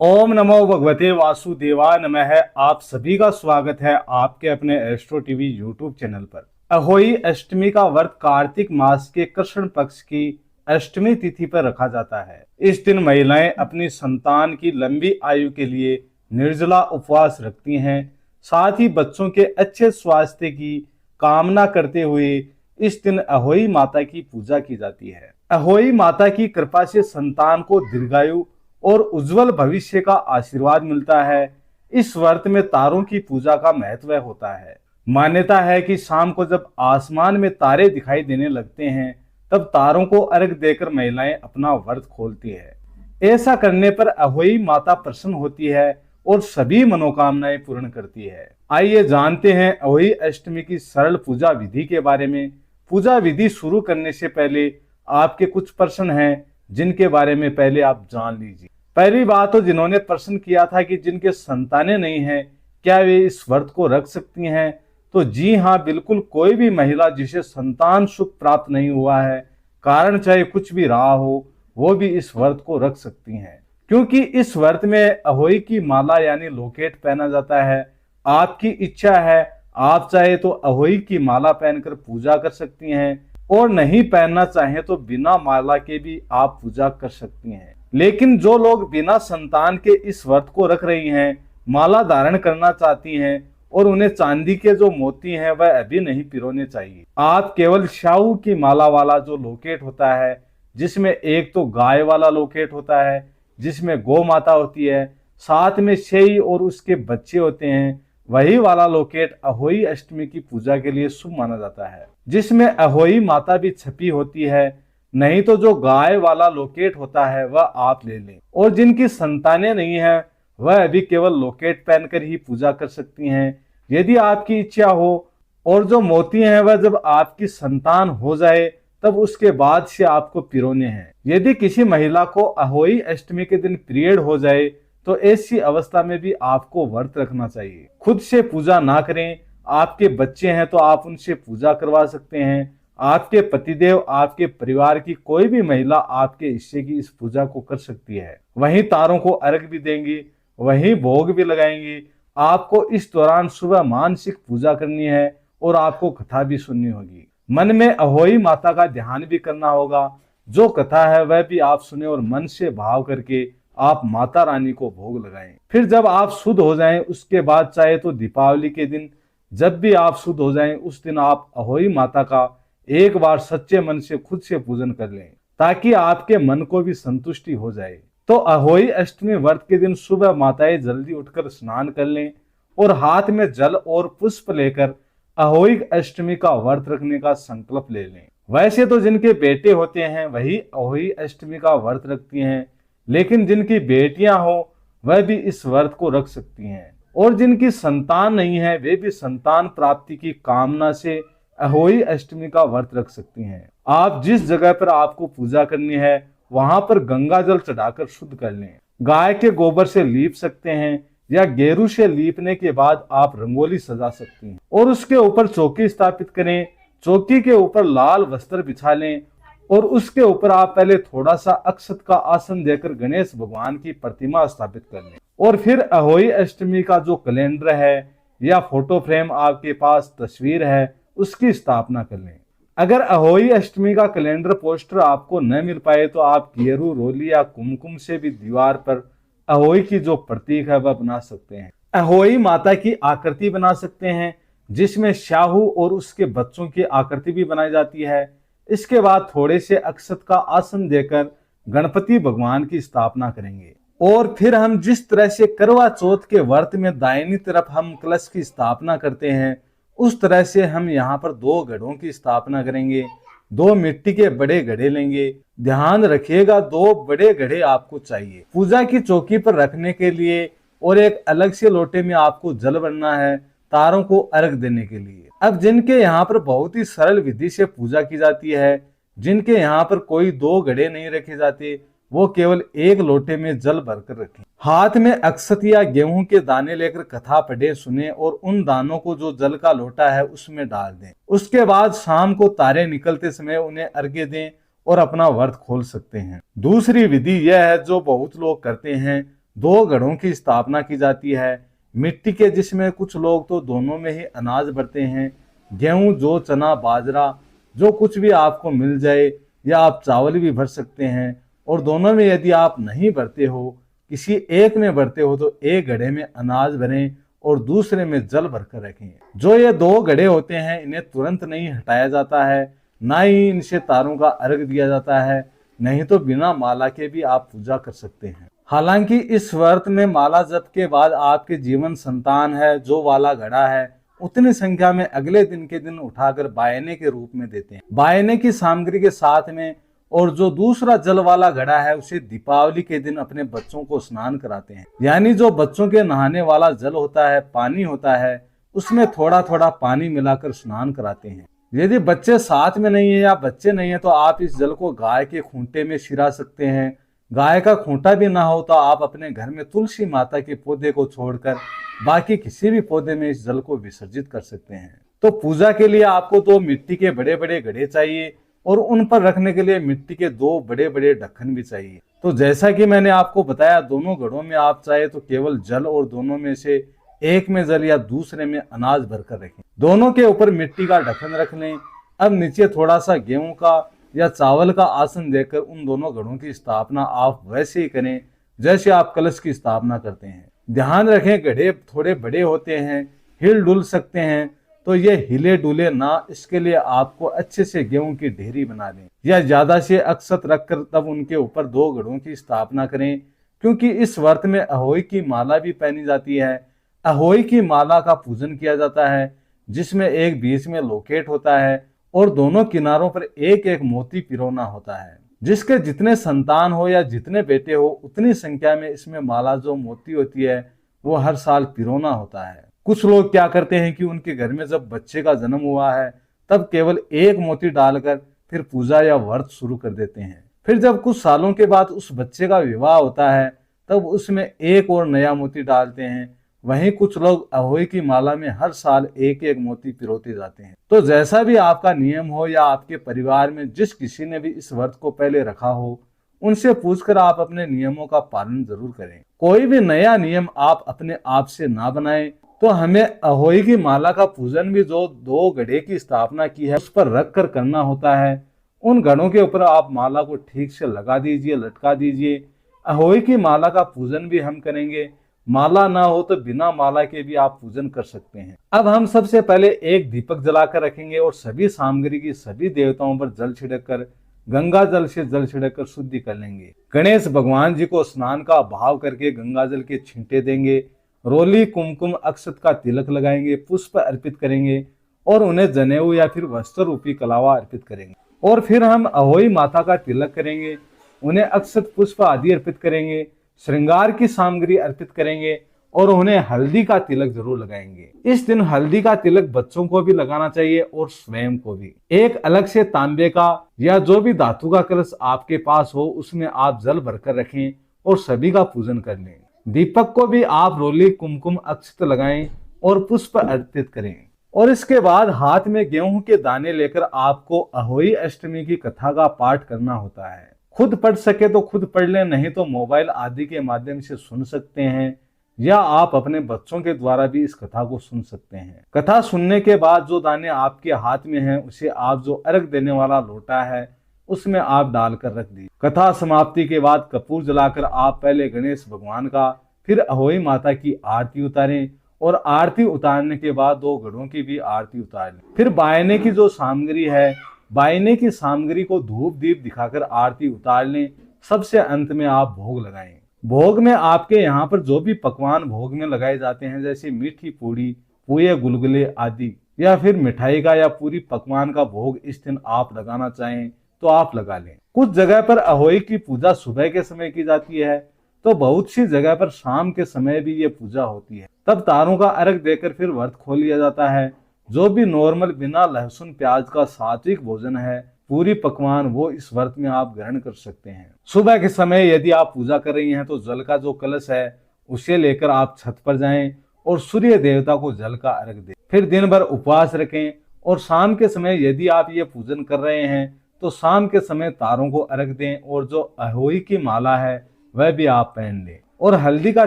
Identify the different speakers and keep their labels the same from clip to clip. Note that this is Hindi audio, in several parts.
Speaker 1: ओम नमो भगवते वासुदेवाय नमः। आप सभी का स्वागत है आपके अपने एस्ट्रो टीवी यूट्यूब चैनल पर। अहोई अष्टमी का व्रत कार्तिक मास के कृष्ण पक्ष की अष्टमी तिथि पर रखा जाता है। इस दिन महिलाएं अपनी संतान की लंबी आयु के लिए निर्जला उपवास रखती हैं। साथ ही बच्चों के अच्छे स्वास्थ्य की कामना करते हुए इस दिन अहोई माता की पूजा की जाती है। अहोई माता की कृपा से संतान को दीर्घायु और उज्जवल भविष्य का आशीर्वाद मिलता है। इस व्रत में तारों की पूजा का महत्व होता है। मान्यता है कि शाम को जब आसमान में तारे दिखाई देने लगते हैं तब तारों को अर्घ देकर महिलाएं अपना व्रत खोलती है। ऐसा करने पर अहोई माता प्रसन्न होती है और सभी मनोकामनाएं पूर्ण करती है। आइए जानते हैं अहोई अष्टमी की सरल पूजा विधि के बारे में। पूजा विधि शुरू करने से पहले आपके कुछ प्रश्न हैं जिनके बारे में पहले आप जान लीजिए। पहली बात तो जिन्होंने प्रश्न किया था कि जिनके संतानें नहीं हैं क्या वे इस व्रत को रख सकती हैं, तो जी हाँ, बिल्कुल कोई भी महिला जिसे संतान सुख प्राप्त नहीं हुआ है, कारण चाहे कुछ भी रहा हो, वो भी इस व्रत को रख सकती हैं। क्योंकि इस व्रत में अहोई की माला यानी लोकेट पहना जाता है। आपकी इच्छा है, आप चाहे तो अहोई की माला पहनकर पूजा कर सकती हैं और नहीं पहनना चाहें तो बिना माला के भी आप पूजा कर सकती हैं। लेकिन जो लोग बिना संतान के इस व्रत को रख रही हैं, माला धारण करना चाहती हैं और उन्हें चांदी के जो मोती हैं वह अभी नहीं पिरोने चाहिए। आप केवल शाहू की माला वाला जो लोकेट होता है, जिसमें एक तो गाय वाला लोकेट होता है, जिसमें गौ माता होती है, साथ में शेई और उसके बच्चे होते हैं, वही वाला लोकेट अहोई अष्टमी की पूजा के लिए शुभ माना जाता है, जिसमें अहोई माता भी छपी होती है। नहीं तो जो गाय वाला लोकेट होता है वह आप ले लें। और जिनकी संतानें नहीं है वह अभी केवल लोकेट पहनकर ही पूजा कर सकती हैं, यदि आपकी इच्छा हो। और जो मोती हैं वह जब आपकी संतान हो जाए तब उसके बाद से आपको पिरोने हैं। यदि किसी महिला को अहोई अष्टमी के दिन पीरियड हो जाए तो ऐसी अवस्था में भी आपको व्रत रखना चाहिए। खुद से पूजा ना करें, आपके बच्चे हैं तो आप उनसे पूजा करवा सकते हैं। आपके पतिदेव, आपके परिवार की कोई भी महिला आपके हिस्से की इस पूजा को कर सकती है। वहीं तारों को अर्घ भी देंगी, वहीं भोग भी लगाएंगी। आपको इस दौरान सुबह मानसिक पूजा करनी है और आपको कथा भी सुननी होगी। मन में अहोई माता का ध्यान भी करना होगा। जो कथा है वह भी आप सुने और मन से भाव करके आप माता रानी को भोग लगाएं। फिर जब आप शुद्ध हो जाएं उसके बाद चाहे तो दीपावली के दिन जब भी आप शुद्ध हो जाएं उस दिन आप अहोई माता का एक बार सच्चे मन से खुद से पूजन कर लें, ताकि आपके मन को भी संतुष्टि हो जाए। तो अहोई अष्टमी व्रत के दिन सुबह माताएं जल्दी उठकर स्नान कर लें और हाथ में जल और पुष्प लेकर अहोई अष्टमी का व्रत रखने का संकल्प ले लें। वैसे तो जिनके बेटे होते हैं वही अहोई अष्टमी का व्रत रखती हैं, लेकिन जिनकी बेटियां हो वह भी इस व्रत को रख सकती हैं। और जिनकी संतान नहीं है वे भी संतान प्राप्ति की कामना से अहोई अष्टमी का व्रत रख सकती हैं। आप जिस जगह पर आपको पूजा करनी है वहां पर गंगा जल चढ़ाकर शुद्ध कर लें। गाय के गोबर से लीप सकते हैं या गेरू से लीपने के बाद आप रंगोली सजा सकती हैं और उसके ऊपर चौकी स्थापित करें। चौकी के ऊपर लाल वस्त्र बिछा लें और उसके ऊपर आप पहले थोड़ा सा अक्षत का आसन देकर गणेश भगवान की प्रतिमा स्थापित कर लें। और फिर अहोई अष्टमी का जो कैलेंडर है या फोटो फ्रेम आपके पास तस्वीर है उसकी स्थापना कर लें। अगर अहोई अष्टमी का कैलेंडर पोस्टर आपको न मिल पाए तो आप गेरू, रोली या कुमकुम से भी दीवार पर अहोई की जो प्रतीक है वह बना सकते हैं। अहोई माता की आकृति बना सकते हैं जिसमें शाहू और उसके बच्चों की आकृति भी बनाई जाती है। इसके बाद थोड़े से अक्षत का आसन देकर गणपति भगवान की स्थापना करेंगे। और फिर हम जिस तरह से करवा चौथ के व्रत में दाहिनी तरफ हम कलश की स्थापना करते हैं उस तरह से हम यहाँ पर 2 घड़ों की स्थापना करेंगे। 2 मिट्टी के बड़े घड़े लेंगे। ध्यान रखिएगा 2 बड़े घड़े आपको चाहिए पूजा की चौकी पर रखने के लिए, और एक अलग से लोटे में आपको जल भरना है तारों को अर्घ देने के लिए। अब जिनके यहाँ पर बहुत ही सरल विधि से पूजा की जाती है, जिनके यहाँ पर कोई 2 घड़े नहीं रखे जाते, वो केवल एक लोटे में जल भरकर रखें। हाथ में अक्षत या गेहूं के दाने लेकर कथा पढ़े, सुने और उन दानों को जो जल का लोटा है उसमें डाल दें। उसके बाद शाम को तारे निकलते समय उन्हें अर्घ्य दें और अपना व्रत खोल सकते हैं। दूसरी विधि यह है जो बहुत लोग करते हैं, दो घड़ों की स्थापना की जाती है मिट्टी के, जिसमें कुछ लोग तो दोनों में ही अनाज भरते हैं, गेहूं, जौ, चना, बाजरा, जो कुछ भी आपको मिल जाए, या आप चावल भी भर सकते हैं। और दोनों में यदि आप नहीं भरते हो, किसी एक में भरते हो, तो एक घड़े में अनाज भरें और दूसरे में जल भरकर रखें। जो ये दो घड़े होते हैं इन्हें तुरंत नहीं हटाया जाता है, ना ही इनसे तारों का अर्घ दिया जाता है, नहीं तो बिना माला के भी आप पूजा कर सकते हैं। हालांकि इस व्रत में माला जप के बाद आपके जीवन संतान है जो वाला घड़ा है उतनी संख्या में अगले दिन के दिन उठाकर बायने के रूप में देते हैं। बायने की सामग्री के साथ में और जो दूसरा जल वाला घड़ा है उसे दीपावली के दिन अपने बच्चों को स्नान कराते हैं। यानी जो बच्चों के नहाने वाला जल होता है, पानी होता है, उसमें थोड़ा थोड़ा पानी मिलाकर स्नान कराते हैं। यदि बच्चे साथ में नहीं है या बच्चे नहीं है तो आप इस जल को गाय के खूंटे में छिड़ा सकते हैं। गाय का खूंटा भी ना हो तो आप अपने घर में तुलसी माता के पौधे को छोड़कर बाकी किसी भी पौधे में इस जल को विसर्जित कर सकते हैं। तो पूजा के लिए आपको तो मिट्टी के बड़े बड़े घड़े चाहिए और उन पर रखने के लिए मिट्टी के दो बड़े बड़े ढक्कन भी चाहिए। तो जैसा कि मैंने आपको बताया, दोनों घड़ों में आप चाहे तो केवल जल और दोनों में से एक में जल या दूसरे में अनाज भरकर रखें। दोनों के ऊपर मिट्टी का ढक्कन रख लें। अब नीचे थोड़ा सा गेहूं का या चावल का आसन देकर उन दोनों घड़ों की स्थापना आप वैसे ही करें जैसे आप कलश की स्थापना करते हैं। ध्यान रखें, घड़े थोड़े बड़े होते हैं, हिल डुल सकते हैं, तो ये हिले डुले ना, इसके लिए आपको अच्छे से गेहूं की ढेरी बना लें या ज्यादा से अक्षत रखकर तब उनके ऊपर दो घड़ों की स्थापना करें। क्योंकि इस व्रत में अहोई की माला भी पहनी जाती है। अहोई की माला का पूजन किया जाता है, जिसमें एक बीच में लोकेट होता है और दोनों किनारों पर एक एक मोती पिरोना होता है। जिसके जितने संतान हो या जितने बेटे हो उतनी संख्या में इसमें माला जो मोती होती है वो हर साल पिरोना होता है। कुछ लोग क्या करते हैं कि उनके घर में जब बच्चे का जन्म हुआ है तब केवल एक मोती डालकर फिर पूजा या व्रत शुरू कर देते हैं। फिर जब कुछ सालों के बाद उस बच्चे का विवाह होता है तब उसमें एक और नया मोती डालते हैं। वहीं कुछ लोग अहोई की माला में हर साल एक एक मोती पिरोते जाते हैं। तो जैसा भी आपका नियम हो या आपके परिवार में जिस किसी ने भी इस व्रत को पहले रखा हो उनसे पूछकर आप अपने नियमों का पालन जरूर करें। कोई भी नया नियम आप अपने आप से ना बनाएं। तो हमें अहोई की माला का पूजन भी जो दो घड़े की स्थापना की है उस पर रख कर करना होता है। उन घड़ों के ऊपर आप माला को ठीक से लगा दीजिए, लटका दीजिए। अहोई की माला का पूजन भी हम करेंगे। माला ना हो तो बिना माला के भी आप पूजन कर सकते हैं। अब हम सबसे पहले एक दीपक जलाकर रखेंगे और सभी सामग्री की सभी देवताओं पर जल छिड़क कर गंगा जल से जल छिड़क कर शुद्धि कर लेंगे। गणेश भगवान जी को स्नान का भाव करके गंगा जल के छींटे देंगे। रोली, कुमकुम, अक्षत का तिलक लगाएंगे, पुष्प अर्पित करेंगे और उन्हें जनेऊ या फिर वस्त्र रूपी कलावा अर्पित करेंगे। और फिर हम अहोई माता का तिलक करेंगे, उन्हें अक्षत, पुष्प आदि अर्पित करेंगे, श्रृंगार की सामग्री अर्पित करेंगे और उन्हें हल्दी का तिलक जरूर लगाएंगे। इस दिन हल्दी का तिलक बच्चों को भी लगाना चाहिए और स्वयं को भी। एक अलग से तांबे का या जो भी धातु का कलश आपके पास हो उसमें आप जल भरकर रखें और सभी का पूजन कर लें। दीपक को भी आप रोली, कुमकुम, अक्षत लगाएं और पुष्प अर्पित करें। और इसके बाद हाथ में गेहूं के दाने लेकर आपको अहोई अष्टमी की कथा का पाठ करना होता है। खुद पढ़ सके तो खुद पढ़ लें, नहीं तो मोबाइल आदि के माध्यम से सुन सकते हैं या आप अपने बच्चों के द्वारा भी इस कथा को सुन सकते हैं। कथा सुनने के बाद जो दाने आपके हाथ में हैं उसे आप जो अर्घ देने वाला लोटा है उसमें आप डालकर रख दीजिए। कथा समाप्ति के बाद कपूर जलाकर आप पहले गणेश भगवान का फिर अहोई माता की आरती उतारें और आरती उतारने के बाद दो घड़ों की भी आरती उतार लें। फिर बायने की जो सामग्री है, बायने की सामग्री को धूप दीप दिखाकर आरती उतार लें। सबसे अंत में आप भोग लगाएं। भोग में आपके यहाँ पर जो भी पकवान भोग में लगाए जाते हैं जैसे मीठी पूड़ी, पुए, गुलगुले आदि, या फिर मिठाई का या पूरी पकवान का भोग इस दिन आप लगाना चाहें तो आप लगा लें। कुछ जगह पर अहोई की पूजा सुबह के समय की जाती है तो बहुत सी जगह पर शाम के समय भी ये पूजा होती है। तब तारों का अर्घ देकर फिर व्रत खोल लिया जाता है। जो भी नॉर्मल बिना लहसुन प्याज का सात्विक भोजन है, पूरी पकवान, वो इस व्रत में आप ग्रहण कर सकते हैं। सुबह के समय यदि आप पूजा कर रही हैं तो जल का जो कलश है उसे लेकर आप छत पर जाएं और सूर्य देवता को जल का अर्घ दें। फिर दिन भर उपवास रखें और शाम के समय यदि आप ये पूजन कर रहे हैं तो शाम के समय तारों को अर्घ दें और जो अहोई की माला है वह भी आप पहन लें। और हल्दी का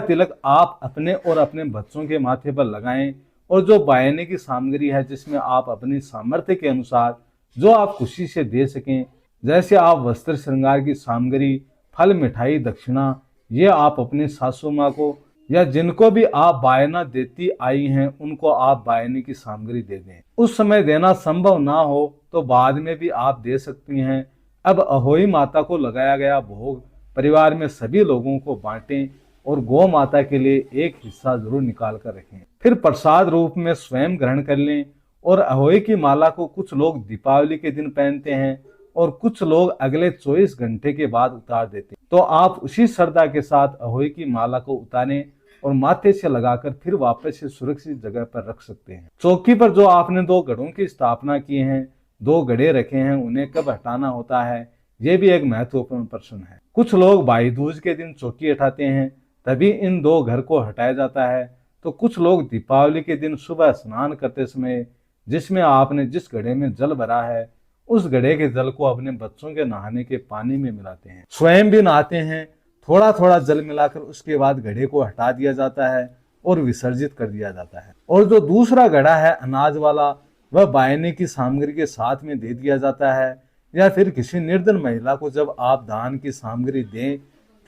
Speaker 1: तिलक आप अपने और अपने बच्चों के माथे पर लगाएं। और जो बायने की सामग्री है जिसमें आप अपनी सामर्थ्य के अनुसार जो आप खुशी से दे सकें, जैसे आप वस्त्र श्रृंगार की सामग्री, फल, मिठाई, दक्षिणा, ये आप अपनी सासू माँ को या जिनको भी आप बायना देती आई हैं उनको आप बायने की सामग्री दे दें। उस समय देना संभव ना हो तो बाद में भी आप दे सकती हैं। अब अहोई माता को लगाया गया भोग परिवार में सभी लोगों को बांटें और गौ माता के लिए एक हिस्सा जरूर निकाल कर रखें। फिर प्रसाद रूप में स्वयं ग्रहण कर लें। और अहोई की माला को कुछ लोग दीपावली के दिन पहनते हैं और कुछ लोग अगले 24 घंटे के बाद उतार देते हैं। तो आप उसी श्रद्धा के साथ अहोई की माला को उतारें और माथे से लगाकर फिर वापस से सुरक्षित जगह पर रख सकते हैं। चौकी पर जो आपने 2 घड़ों की स्थापना की है, 2 घड़े रखे हैं, उन्हें कब हटाना होता है, ये भी एक महत्वपूर्ण प्रश्न है। कुछ लोग भाई दूज के दिन चौकी हटाते हैं, तभी इन 2 घर को हटाया जाता है। तो कुछ लोग दीपावली के दिन सुबह स्नान करते समय जिसमें आपने जिस घड़े में जल भरा है उस घड़े के जल को अपने बच्चों के नहाने के पानी में मिलाते हैं, स्वयं भी नहाते हैं। थोड़ा थोड़ा जल मिलाकर उसके बाद घड़े को हटा दिया जाता है और विसर्जित कर दिया जाता है। और जो दूसरा घड़ा है अनाज वाला, वह बायने की सामग्री के साथ में दे दिया जाता है। या फिर किसी निर्धन महिला को जब आप दान की सामग्री दें,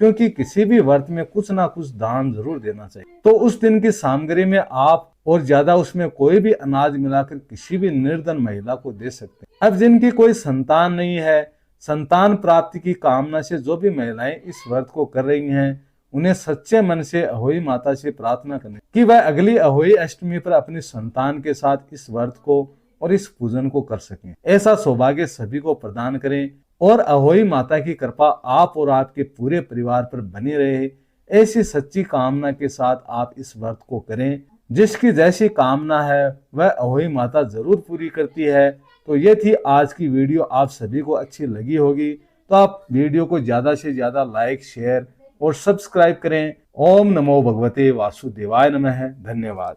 Speaker 1: क्योंकि किसी भी व्रत में कुछ ना कुछ दान जरूर देना चाहिए, तो उस दिन की सामग्री में आप और ज्यादा उसमें कोई भी अनाज मिलाकर किसी भी निर्धन महिला को दे सकते हैं। अब जिनकी कोई संतान नहीं है, संतान प्राप्ति की कामना से जो भी महिलाएं इस व्रत को कर रही हैं, उन्हें सच्चे मन से अहोई माता से प्रार्थना करनी कि वह अगली अहोई अष्टमी पर अपनी संतान के साथ इस व्रत को और इस पूजन को कर सकें। ऐसा सौभाग्य सभी को प्रदान करें और अहोई माता की कृपा आप और आपके पूरे परिवार पर बनी रहे। ऐसी सच्ची कामना के साथ आप इस व्रत को करें। जिसकी जैसी कामना है वह अहोई माता जरूर पूरी करती है। तो ये थी आज की वीडियो, आप सभी को अच्छी लगी होगी तो आप वीडियो को ज्यादा से ज्यादा लाइक, शेयर और सब्सक्राइब करें। ओम नमो भगवते वासुदेवाय नमः। धन्यवाद।